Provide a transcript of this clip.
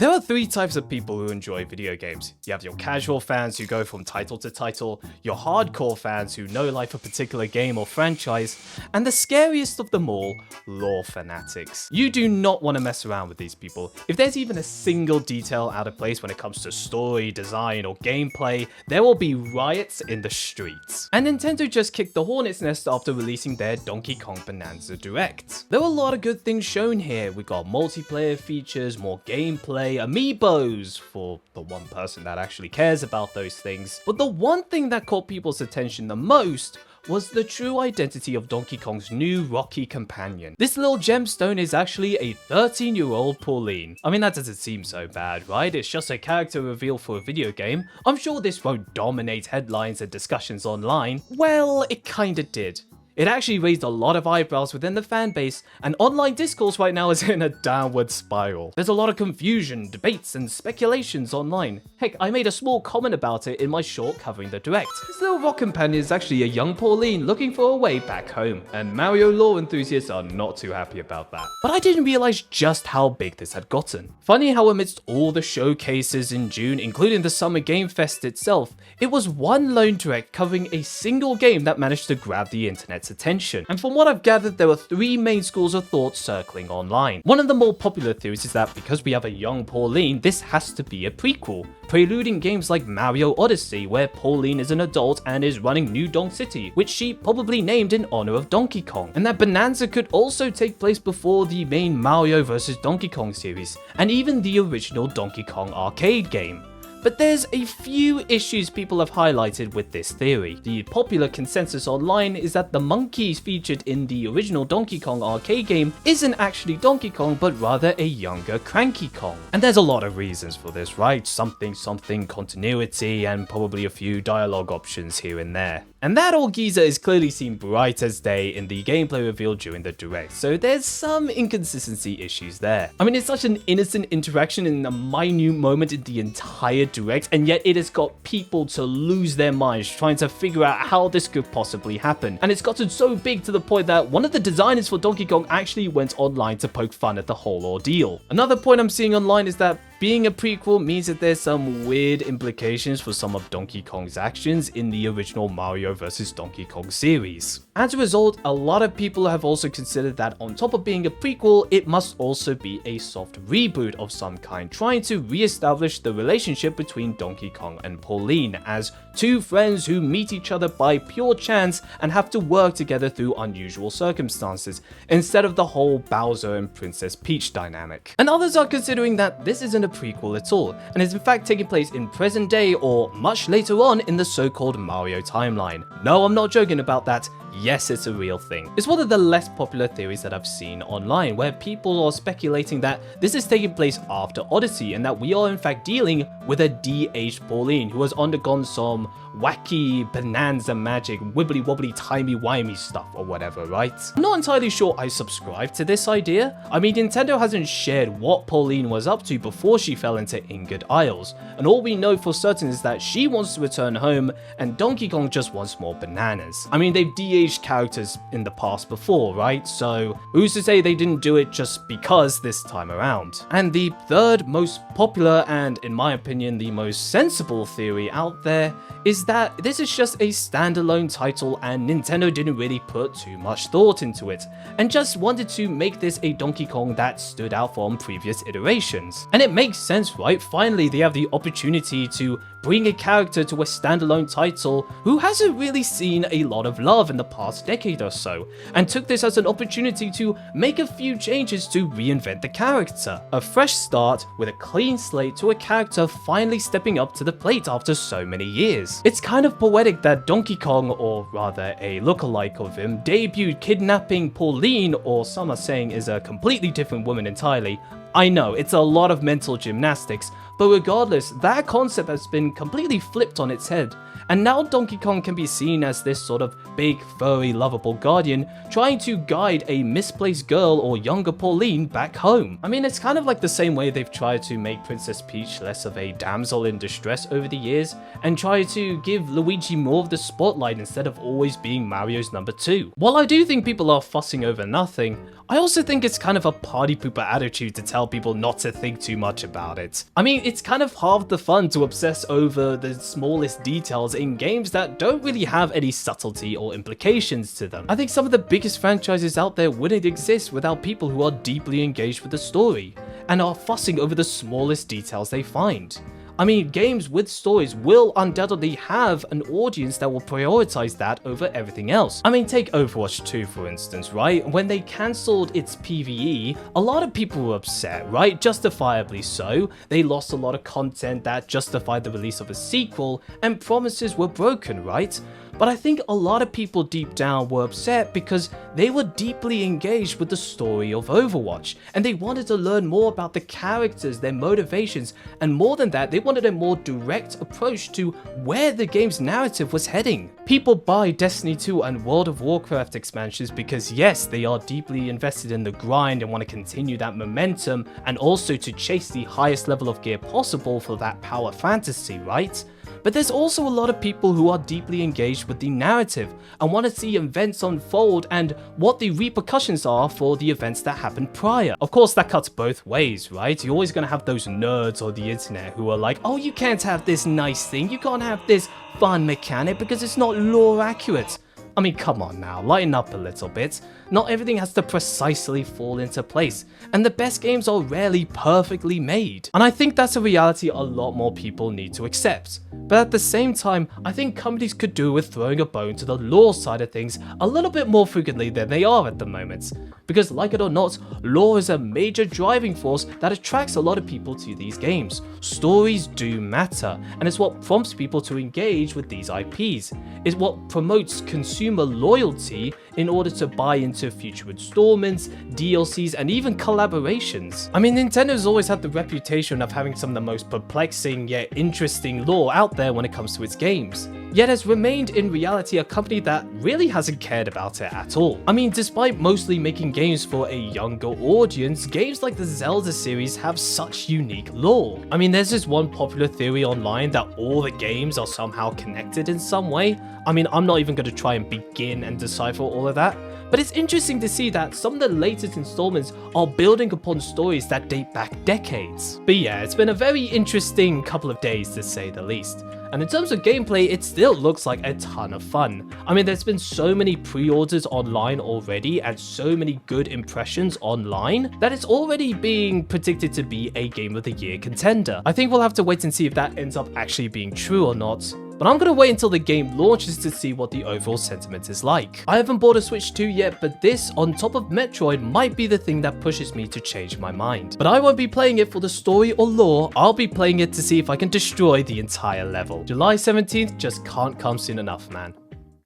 There are three types of people who enjoy video games. You have your casual fans who go from title to title, your hardcore fans who know life a particular game or franchise, and the scariest of them all, lore fanatics. You do not want to mess around with these people. If there's even a single detail out of place when it comes to story, design, or gameplay, there will be riots in the streets. And Nintendo just kicked the hornet's nest after releasing their Donkey Kong Bananza Direct. There were a lot of good things shown here. We got multiplayer features, more gameplay, amiibos for the one person that actually cares about those things. But the one thing that caught people's attention the most was the true identity of Donkey Kong's new rocky companion. This little gemstone is actually a 13-year-old Pauline. I mean, that doesn't seem so bad, right? It's just a character reveal for a video game. I'm sure this won't dominate headlines and discussions online. Well, it kinda did. It actually raised a lot of eyebrows within the fanbase, and online discourse right now is in a downward spiral. There's a lot of confusion, debates, and speculations online. Heck, I made a small comment about it in my short covering the Direct. This little rock companion is actually a young Pauline looking for a way back home, and Mario lore enthusiasts are not too happy about that. But I didn't realize just how big this had gotten. Funny how amidst all the showcases in June, including the Summer Game Fest itself, it was one lone Direct covering a single game that managed to grab the internet's attention. And from what I've gathered, there were three main schools of thought circling online. One of the more popular theories is that because we have a young Pauline, this has to be a prequel, preluding games like Mario Odyssey, where Pauline is an adult and is running New Donk City, which she probably named in honor of Donkey Kong. And that Bonanza could also take place before the main Mario vs Donkey Kong series, and even the original Donkey Kong arcade game. But there's a few issues people have highlighted with this theory. The popular consensus online is that the monkeys featured in the original Donkey Kong arcade game isn't actually Donkey Kong, but rather a younger Cranky Kong. And there's a lot of reasons for this, right? Something continuity, and probably a few dialogue options here and there. And that old geezer is clearly seen bright as day in the gameplay reveal during the Direct, so there's some inconsistency issues there. I mean, it's such an innocent interaction in a minute moment in the entire Direct, and yet it has got people to lose their minds trying to figure out how this could possibly happen. And it's gotten so big to the point that one of the designers for Donkey Kong actually went online to poke fun at the whole ordeal. Another point I'm seeing online is that being a prequel means that there's some weird implications for some of Donkey Kong's actions in the original Mario vs Donkey Kong series. As a result, a lot of people have also considered that on top of being a prequel, it must also be a soft reboot of some kind, trying to re-establish the relationship between Donkey Kong and Pauline as two friends who meet each other by pure chance and have to work together through unusual circumstances, instead of the whole Bowser and Princess Peach dynamic. And others are considering that this isn't a prequel at all, and is in fact taking place in present day or much later on in the so-called Mario timeline. No, I'm not joking about that. Yes, it's a real thing. It's one of the less popular theories that I've seen online, where people are speculating that this is taking place after Odyssey and that we are in fact dealing with a de-aged Pauline who has undergone some wacky bonanza magic, wibbly wobbly timey wimey stuff or whatever, right? I'm not entirely sure I subscribe to this idea. I mean, Nintendo hasn't shared what Pauline was up to before she fell into Ingot Isles, and all we know for certain is that she wants to return home and Donkey Kong just wants more bananas. I mean, they've de-aged characters in the past before, right? So who's to say they didn't do it just because this time around? And the third most popular and, in my opinion, the most sensible theory out there is that this is just a standalone title and Nintendo didn't really put too much thought into it and just wanted to make this a Donkey Kong that stood out from previous iterations. And it makes sense, right? Finally, they have the opportunity to bring a character to a standalone title who hasn't really seen a lot of love in the past decade or so, and took this as an opportunity to make a few changes to reinvent the character. A fresh start with a clean slate to a character finally stepping up to the plate after so many years. It's kind of poetic that Donkey Kong, or rather a lookalike of him, debuted kidnapping Pauline, or some are saying is a completely different woman entirely. I know, it's a lot of mental gymnastics, but regardless, that concept has been completely flipped on its head, And now Donkey Kong can be seen as this sort of big, furry, lovable guardian trying to guide a misplaced girl or younger Pauline back home. I mean, it's kind of like the same way they've tried to make Princess Peach less of a damsel in distress over the years, and try to give Luigi more of the spotlight instead of always being Mario's number 2. While I do think people are fussing over nothing, I also think it's kind of a party pooper attitude to tell people not to think too much about it. I mean, it's kind of half the fun to obsess over the smallest details in games that don't really have any subtlety or implications to them. I think some of the biggest franchises out there wouldn't exist without people who are deeply engaged with the story and are fussing over the smallest details they find. I mean, games with stories will undoubtedly have an audience that will prioritize that over everything else. I mean, take Overwatch 2 for instance, right? When they cancelled its PvE, a lot of people were upset, right? Justifiably so. They lost a lot of content that justified the release of a sequel, and promises were broken, right? But I think a lot of people deep down were upset because they were deeply engaged with the story of Overwatch, and they wanted to learn more about the characters, their motivations, and more than that, they wanted a more direct approach to where the game's narrative was heading. People buy Destiny 2 and World of Warcraft expansions because yes, they are deeply invested in the grind and want to continue that momentum, and also to chase the highest level of gear possible for that power fantasy, right? But there's also a lot of people who are deeply engaged with the narrative and want to see events unfold and what the repercussions are for the events that happened prior. Of course, that cuts both ways, right? You're always going to have those nerds on the internet who are like, oh, you can't have this nice thing, you can't have this fun mechanic because it's not lore accurate. I mean, come on now, lighten up a little bit. Not everything has to precisely fall into place, and the best games are rarely perfectly made. And I think that's a reality a lot more people need to accept. But at the same time, I think companies could do with throwing a bone to the lore side of things a little bit more frequently than they are at the moment. Because like it or not, lore is a major driving force that attracts a lot of people to these games. Stories do matter, and it's what prompts people to engage with these IPs. It's what promotes consumer loyalty in order to buy into future installments, DLCs, and even collaborations. I mean, Nintendo's always had the reputation of having some of the most perplexing yet interesting lore out there when it comes to its games, yet has remained in reality a company that really hasn't cared about it at all. I mean, despite mostly making games for a younger audience, games like the Zelda series have such unique lore. I mean, there's this one popular theory online that all the games are somehow connected in some way. I mean, I'm not even going to try and begin and decipher all of that, but it's interesting to see that some of the latest installments are building upon stories that date back decades. But yeah, it's been a very interesting couple of days to say the least. And in terms of gameplay, it still looks like a ton of fun. I mean, there's been so many pre-orders online already and so many good impressions online that it's already being predicted to be a Game of the Year contender. I think we'll have to wait and see if that ends up actually being true or not. But I'm gonna wait until the game launches to see what the overall sentiment is like. I haven't bought a Switch 2 yet, but this, on top of Metroid, might be the thing that pushes me to change my mind. But I won't be playing it for the story or lore, I'll be playing it to see if I can destroy the entire level. July 17th just can't come soon enough, man.